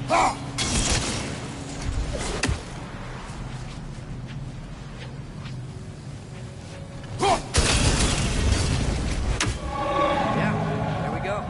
Yeah, there we go.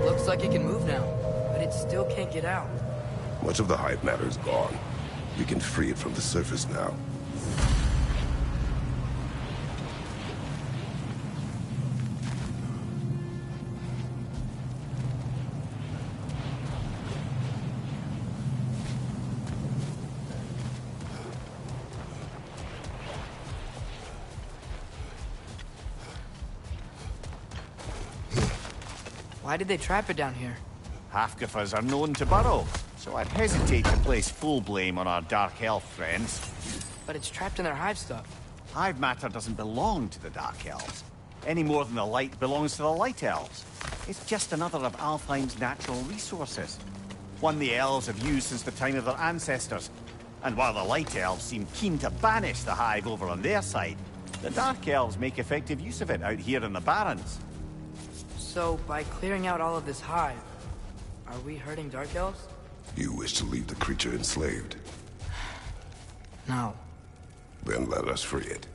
Looks like it can move now, but it still can't get out. Much of the hive matter is gone. We can free it from the surface now. Why did they trap it down here? Half-giffers are known to burrow, so I'd hesitate to place full blame on our Dark Elf friends. But it's trapped in their hive stuff. Hive matter doesn't belong to the Dark Elves, any more than the light belongs to the Light Elves. It's just another of Alfheim's natural resources. One the Elves have used since the time of their ancestors. And while the Light Elves seem keen to banish the hive over on their side, the Dark Elves make effective use of it out here in the Barrens. So, by clearing out all of this hive, are we hurting Dark Elves? You wish to leave the creature enslaved? No. Then let us free it.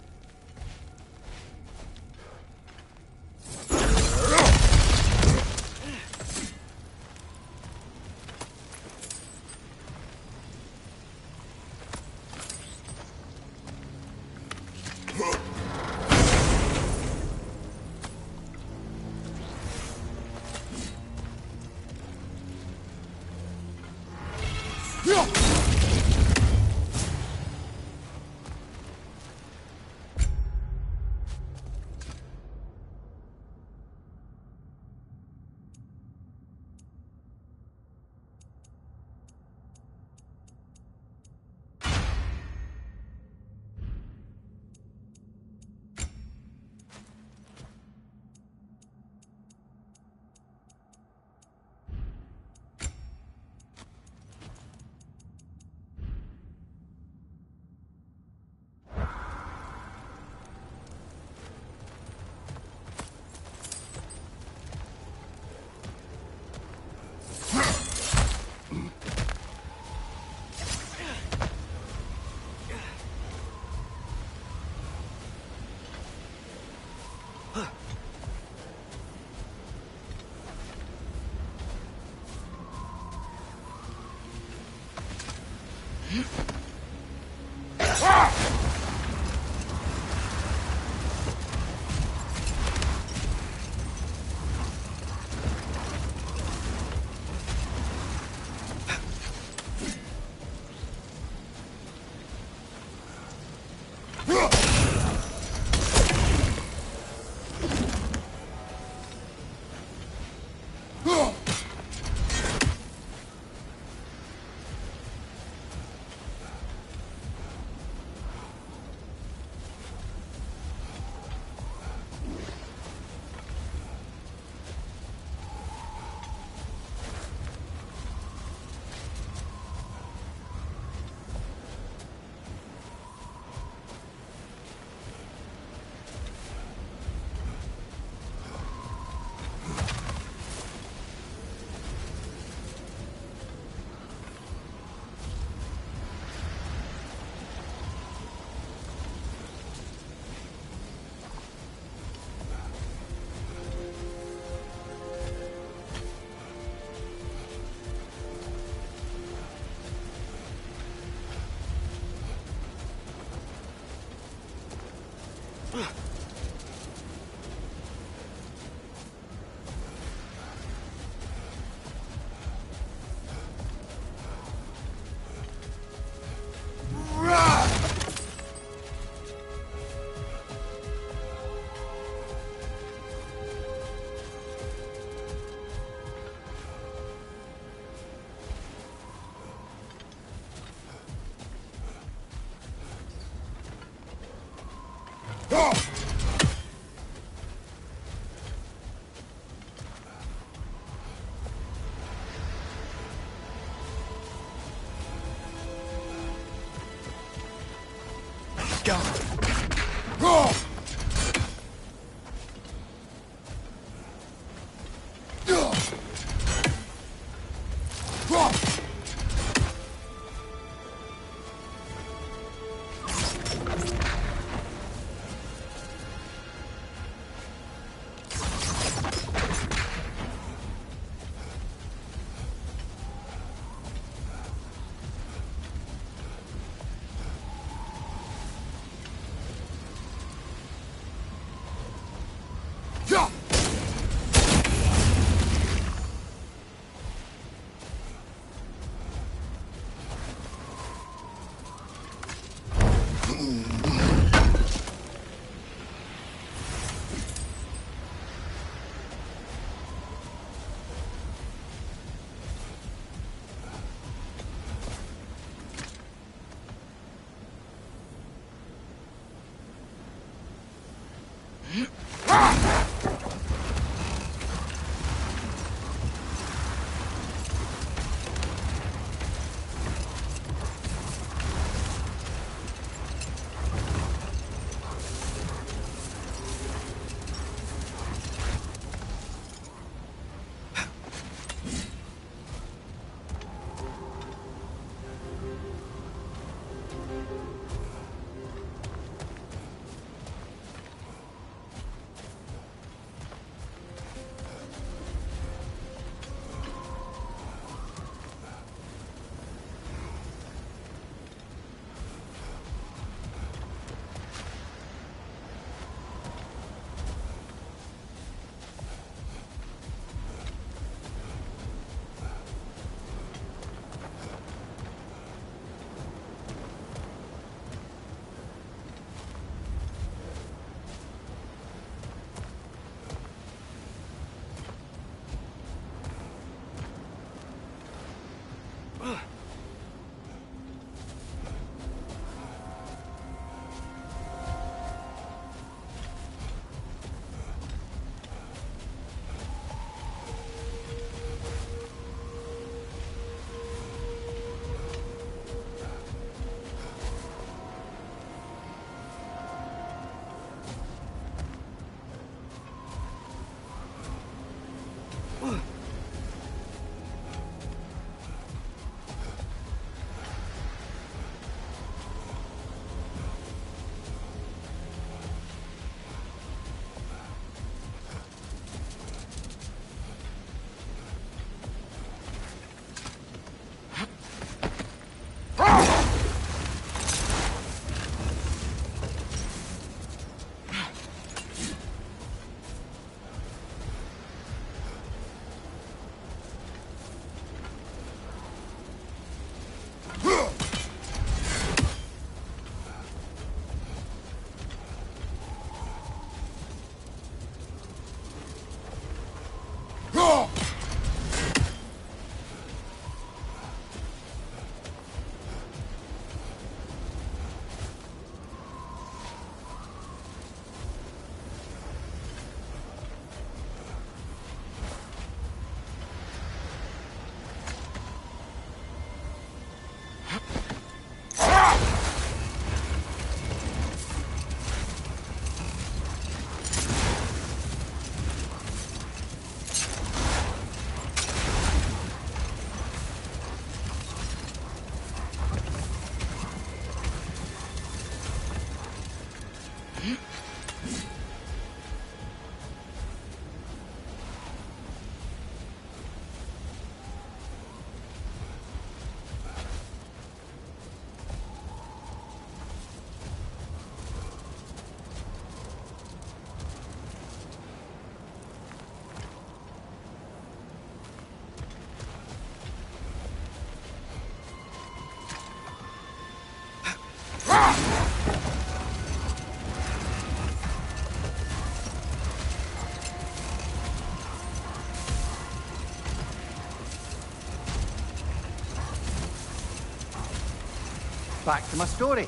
Back to my story.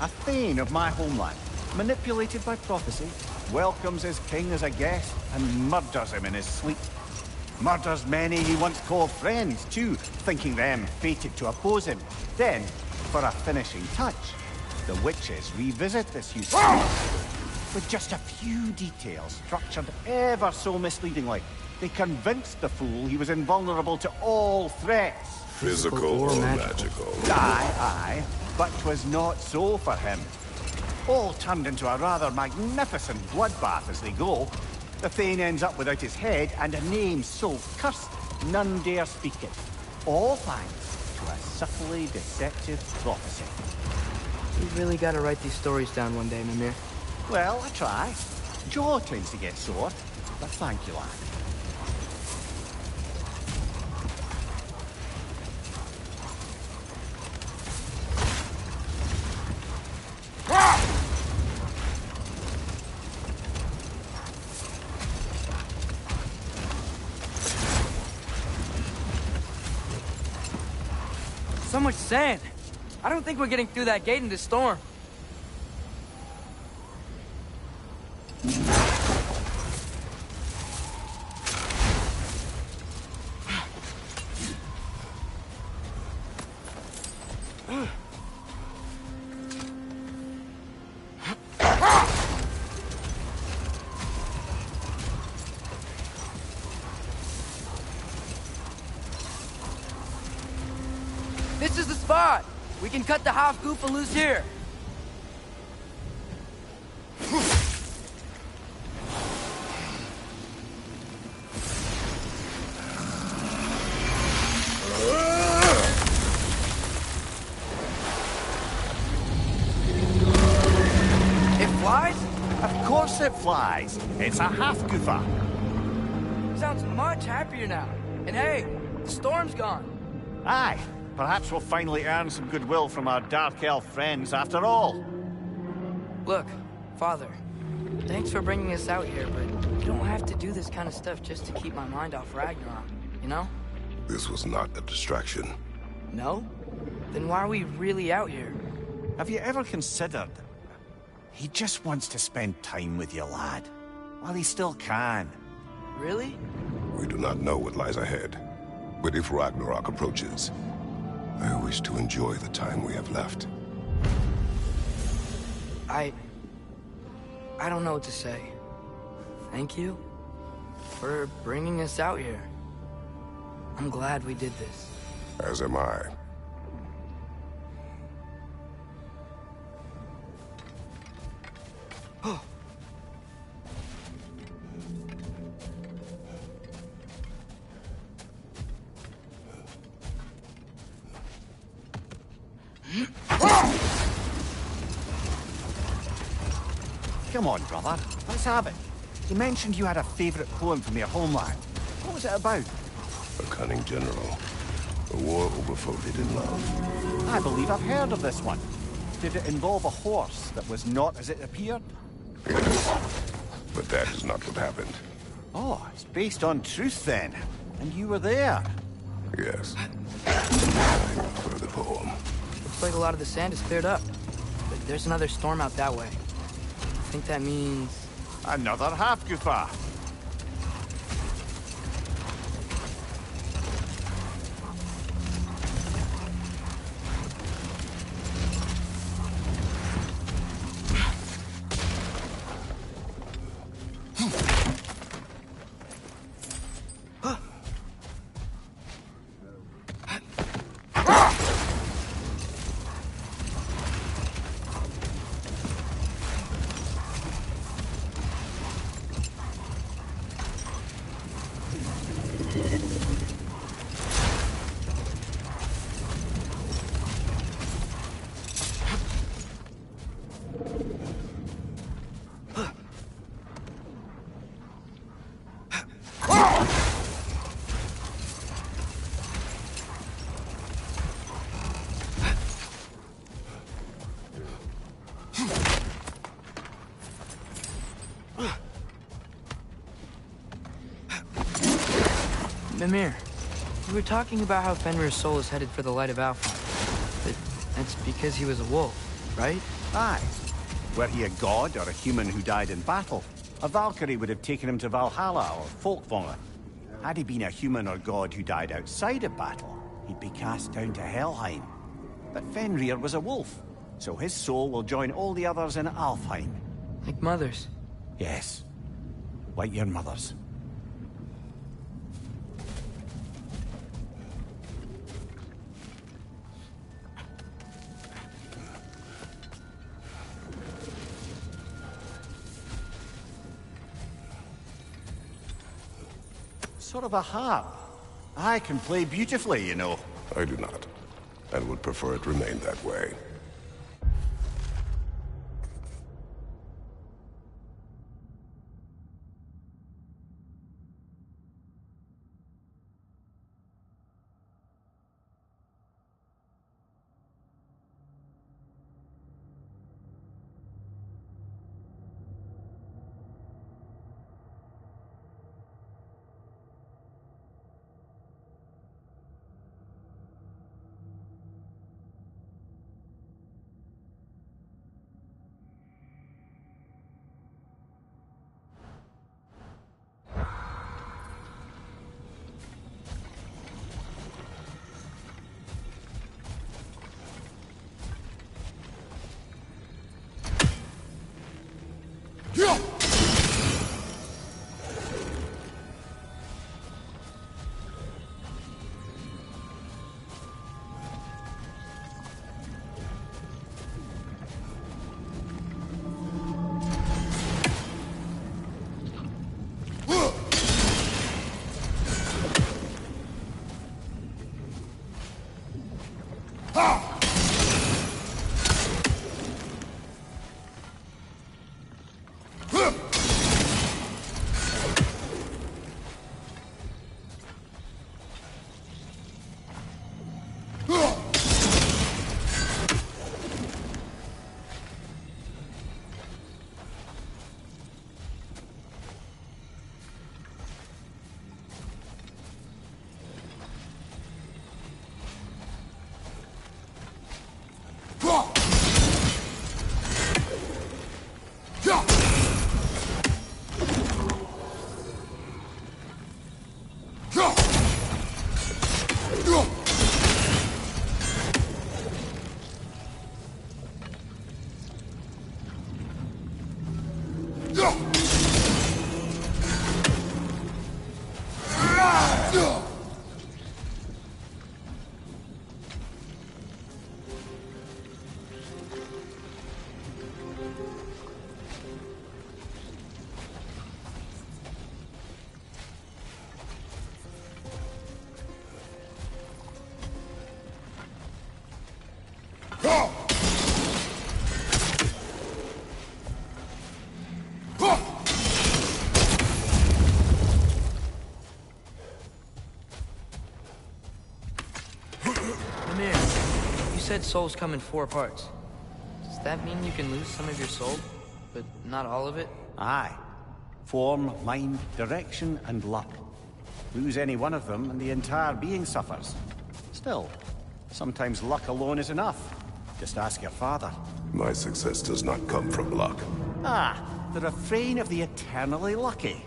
A Thane of my homeland, manipulated by prophecy, welcomes his king as a guest and murders him in his sleep. Murders many he once called friends, too, thinking them fated to oppose him. Then, for a finishing touch, the witches revisit this use with just a few details structured ever so misleadingly. They convinced the fool he was invulnerable to all threats. Physical or magical? Aye, but 'twas not so for him. All turned into a rather magnificent bloodbath as they go. The Thane ends up without his head and a name so cursed none dare speak it. All thanks to a subtly deceptive prophecy. You really gotta write these stories down one day, Mimir. Well, I try. Jaw tends to get sore, but thank you, lad. So much sand. I don't think we're getting through that gate in this storm. This is the spot! We can cut the half-goofa loose here! It flies? Of course it flies. It's a half-goofa. Sounds much happier now. And hey, the storm's gone. Aye, perhaps we'll finally earn some goodwill from our Dark Elf friends after all. Look, Father, thanks for bringing us out here, but you don't have to do this kind of stuff just to keep my mind off Ragnarok, you know? This was not a distraction. No? Then why are we really out here? Have you ever considered... He just wants to spend time with you, lad. While he still can. Really? We do not know what lies ahead. But if Ragnarok approaches, I wish to enjoy the time we have left. I don't know what to say. Thank you for bringing us out here. I'm glad we did this. As am I. Come on, brother. Let's have it. You mentioned you had a favorite poem from your homeland. What was it about? A cunning general. A war overfolded in love. I believe I've heard of this one. Did it involve a horse that was not as it appeared? Yes. But that is not what happened. Oh, it's based on truth then. And you were there. Yes. For the poem. Looks like a lot of the sand is cleared up. But there's another storm out that way. I think that means... Another half-goofa. Mimir, you were talking about how Fenrir's soul is headed for the light of Alpha. But That's because he was a wolf, right? Aye. Were he a god or a human who died in battle, a Valkyrie would have taken him to Valhalla or Folkvangr. Had he been a human or god who died outside of battle, he'd be cast down to Helheim. But Fenrir was a wolf, so his soul will join all the others in Alfheim. Like mothers. Yes, like your mother's. Sort of a harp. I can play beautifully, you know. I do not, and would prefer it remain that way. You said souls come in 4 parts. Does that mean you can lose some of your soul, but not all of it? Aye. Form, mind, direction, and luck. Lose any one of them and the entire being suffers. Still, sometimes luck alone is enough. Just ask your father. My success does not come from luck. Ah, the refrain of the eternally lucky.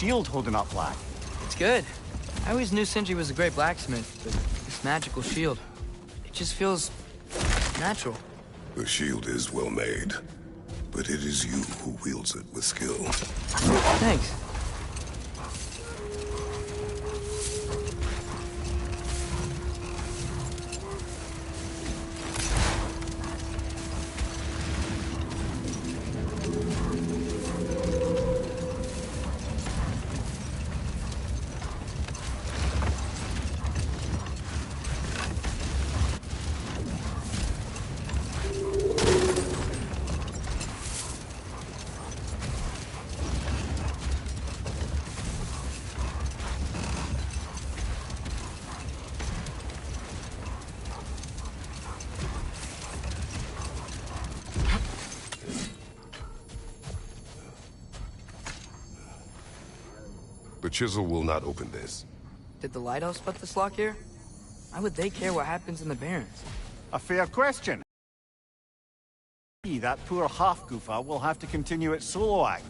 shield holding up, Black? It's good. I always knew Sindri was a great blacksmith, but this magical shield, it just feels natural. The shield is well made, but it is you who wields it with skill. Thanks. The chisel will not open this. Did the Light Elves put this lock here? Why would they care what happens in the Barrens? A fair question. That poor half-goofer will have to continue its solo act.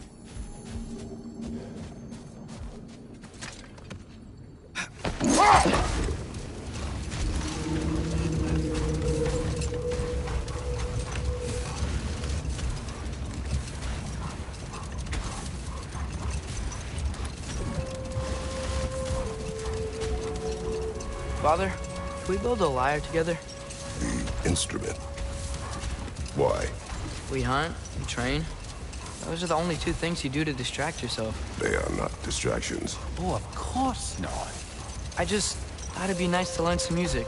Father, can we build a lyre together? The instrument. Why? We hunt, we train. Those are the only two things you do to distract yourself. They are not distractions. Oh, of course not. I just thought it'd be nice to learn some music.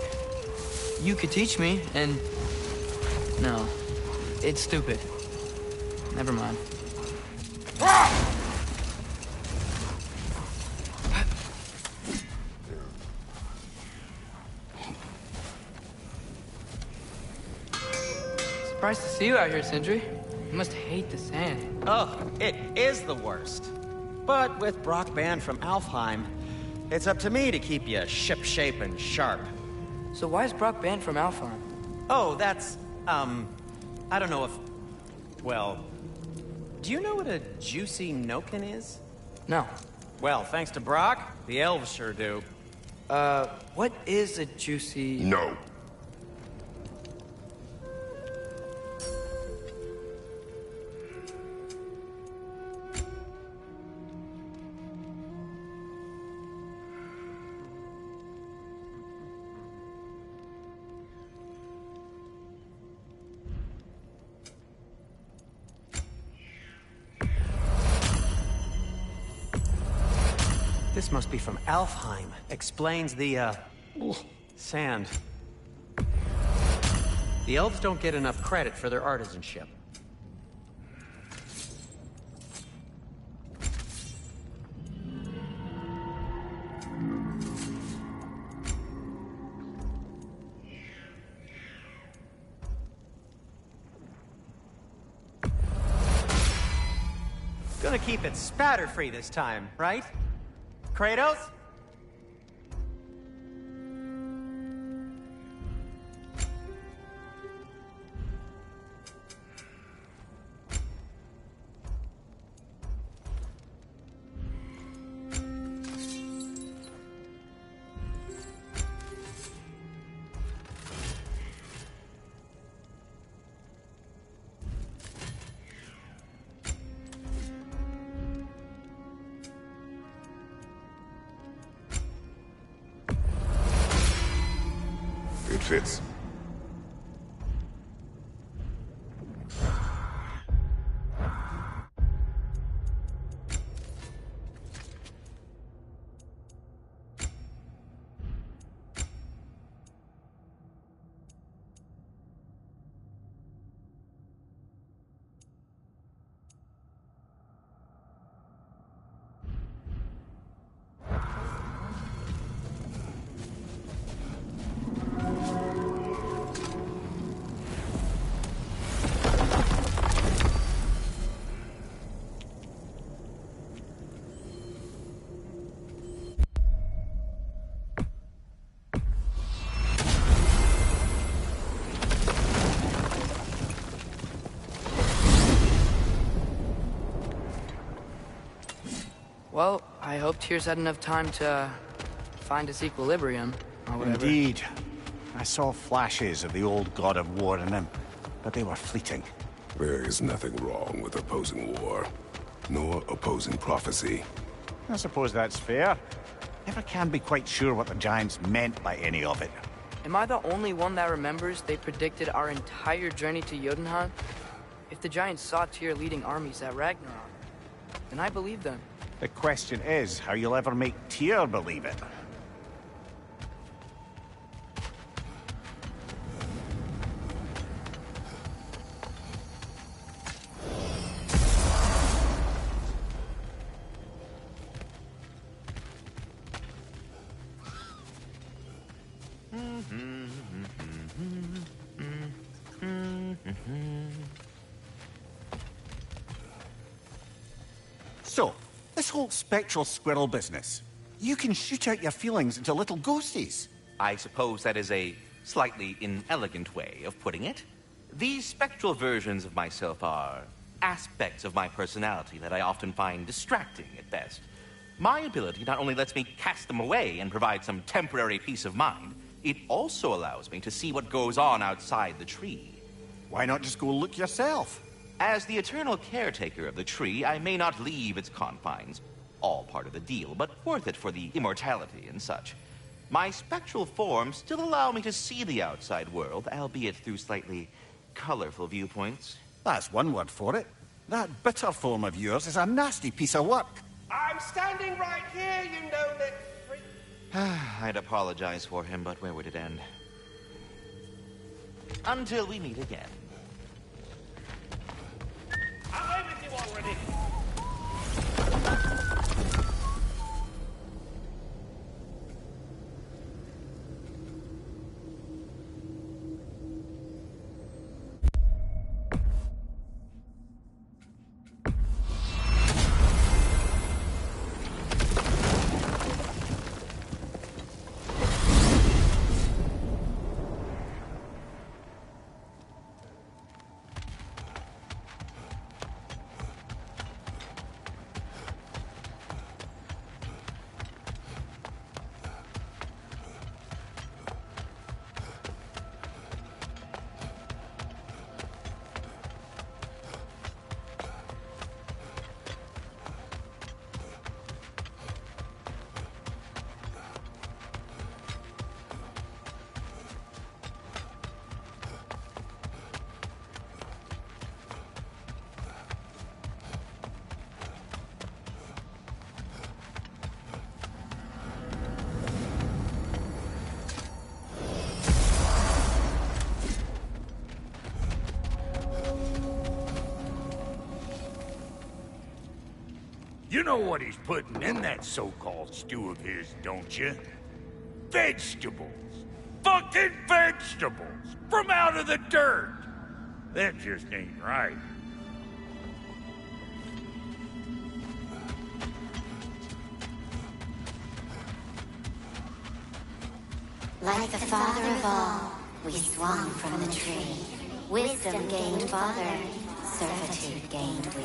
You could teach me, and... No. It's stupid. Never mind. Surprised to see you out here, Sindri. You must hate the sand. Oh, it is the worst. But with Brock banned from Alfheim, it's up to me to keep you ship-shape and sharp. So why is Brock banned from Alfheim? Oh, that's, I don't know if... Well, do you know what a juicy Noken is? No. Well, thanks to Brock, the elves sure do. What is a juicy... No. This must be from Alfheim. Explains the, sand. The elves don't get enough credit for their artisanship. Gonna keep it spatter-free this time, right? Kratos? It fits. Well, I hope Tyr's had enough time to find his equilibrium, or whatever. Indeed. I saw flashes of the old god of war in him, but they were fleeting. There is nothing wrong with opposing war, nor opposing prophecy. I suppose that's fair. Never can be quite sure what the Giants meant by any of it. Am I the only one that remembers they predicted our entire journey to Jotunheim? If the Giants saw Tyr leading armies at Ragnarok, then I believe them. The question is how you'll ever make Tyr believe it. So, this whole spectral squirrel business, you can shoot out your feelings into little ghosties. I suppose that is a slightly inelegant way of putting it. These spectral versions of myself are aspects of my personality that I often find distracting at best. My ability not only lets me cast them away and provide some temporary peace of mind, it also allows me to see what goes on outside the tree. Why not just go look yourself? As the eternal caretaker of the tree, I may not leave its confines. All part of the deal, but worth it for the immortality and such. My spectral forms still allow me to see the outside world, albeit through slightly colorful viewpoints. That's one word for it. That bitter form of yours is a nasty piece of work. I'm standing right here, you know that freak. I'd apologize for him, but where would it end? Until we meet again. I'm away with you already. You know what he's putting in that so-called stew of his, don't you? Vegetables. Fucking vegetables! From out of the dirt! That just ain't right. Like the father of all, we swung from the tree. Wisdom gained father, servitude gained we.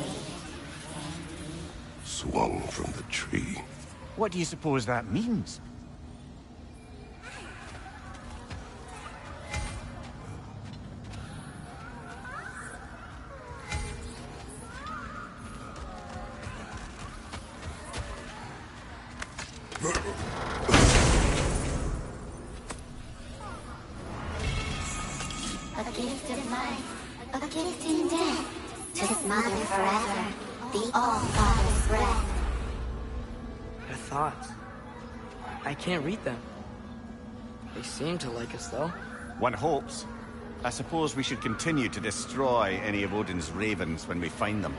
Swung from the tree. What do you suppose that means? A gift of life, a gift in death, to smother forever the all-father's breath. Their thoughts. I can't read them. They seem to like us, though. One hopes. I suppose we should continue to destroy any of Odin's ravens when we find them.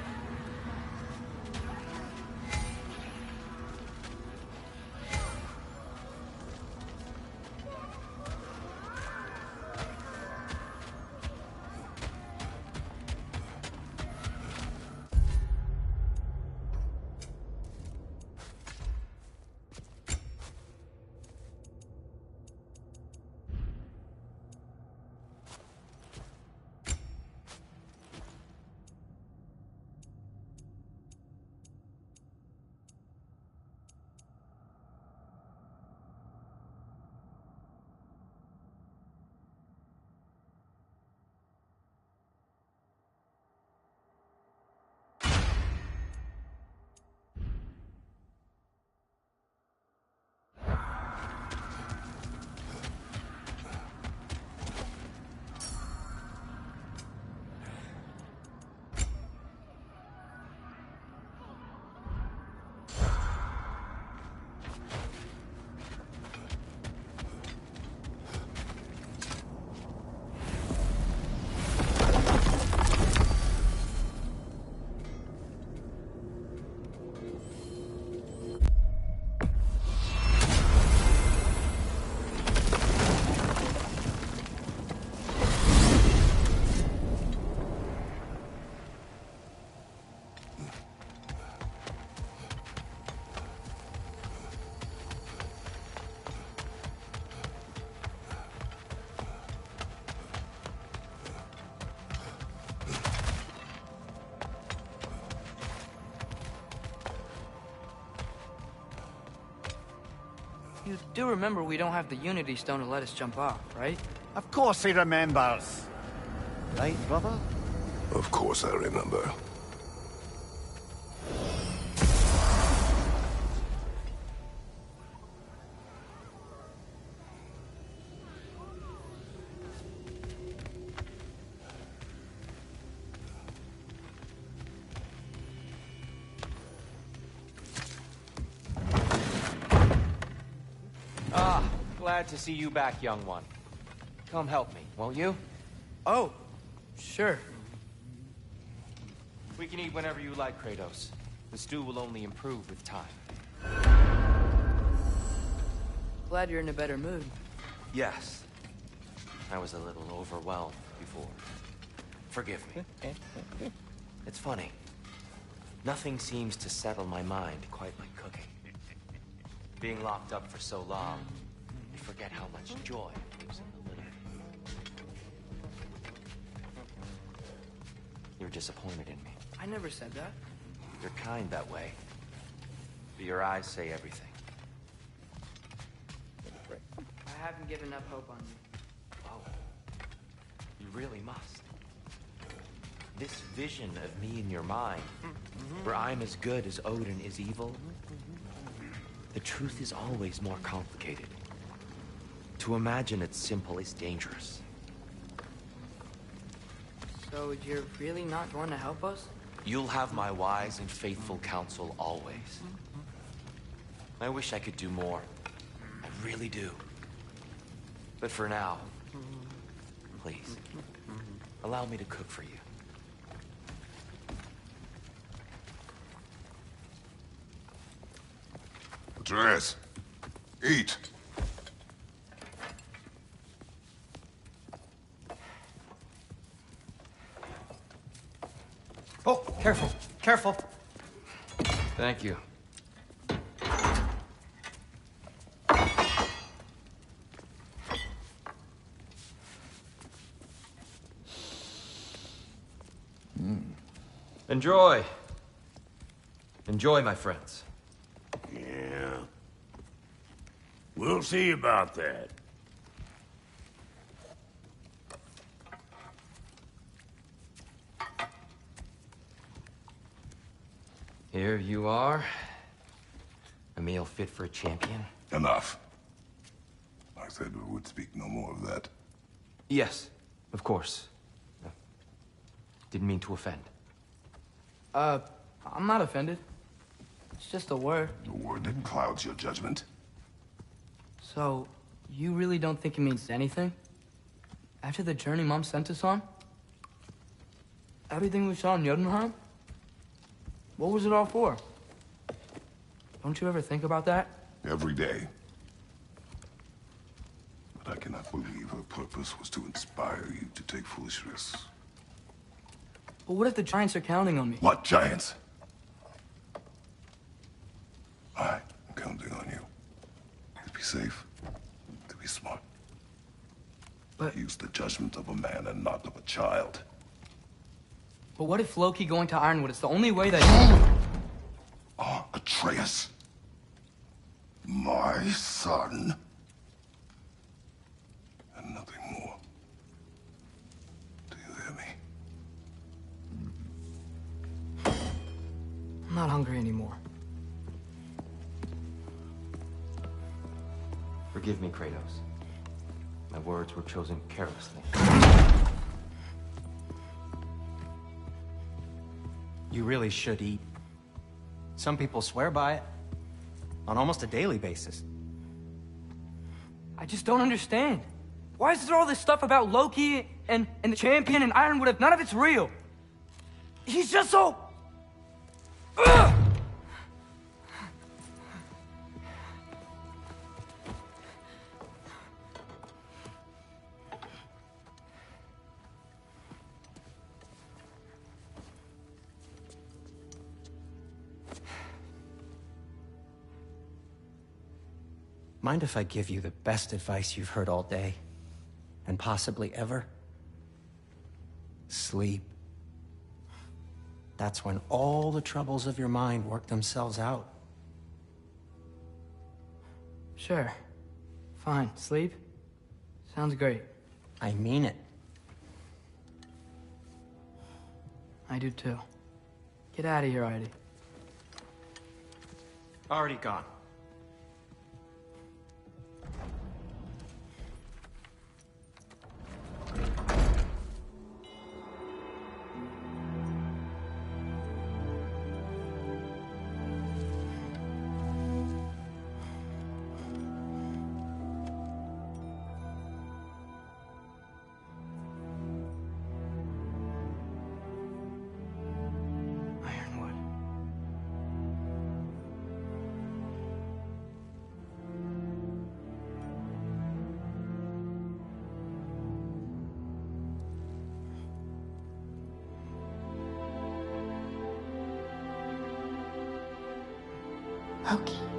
You do remember we don't have the Unity Stone to let us jump off, right? Of course he remembers. Right, brother? Of course I remember. Ah, glad to see you back, young one. Come help me, won't you? Oh, sure. We can eat whenever you like, Kratos. The stew will only improve with time. Glad you're in a better mood. Yes. I was a little overwhelmed before. Forgive me. It's funny. Nothing seems to settle my mind quite like cooking. Being locked up for so long, you forget how much joy lives in the little. You're disappointed in me. I never said that. You're kind that way. But your eyes say everything. I haven't given up hope on you. Oh. You really must. This vision of me in your mind, where I'm as good as Odin is evil, the truth is always more complicated. To imagine it's simple is dangerous. So you're really not going to help us? You'll have my wise and faithful counsel always. I wish I could do more. I really do. But for now, please, allow me to cook for you. Atreus, eat. Oh, careful, careful. Thank you. Enjoy. Enjoy, my friends. Yeah. We'll see about that. Here you are. A meal fit for a champion. Enough. I said we would speak no more of that. Yes, of course. Didn't mean to offend. I'm not offended. It's just a word. The word that clouds your judgment. So, you really don't think it means anything? After the journey Mom sent us on? Everything we saw in Jotunheim? What was it all for? Don't you ever think about that? Every day. But I cannot believe her purpose was to inspire you to take foolish risks. But what if the Giants are counting on me? What giants? I'm counting on you. To be safe. To be smart. But... Use the judgment of a man and not of a child. But what if Loki going to Ironwood is the only way that... Atreus. My son. And nothing more. Do you hear me? I'm not hungry anymore. Forgive me, Kratos. My words were chosen carelessly. You really should eat. Some people swear by it. On almost a daily basis. I just don't understand. Why is there all this stuff about Loki and the champion and Ironwood if none of it's real? He's just so... Ugh! Mind if I give you the best advice you've heard all day? And possibly ever? Sleep. That's when all the troubles of your mind work themselves out. Sure. Fine. Sleep? Sounds great. I mean it. I do too. Get out of here already. Already gone. Ironwood. Loki.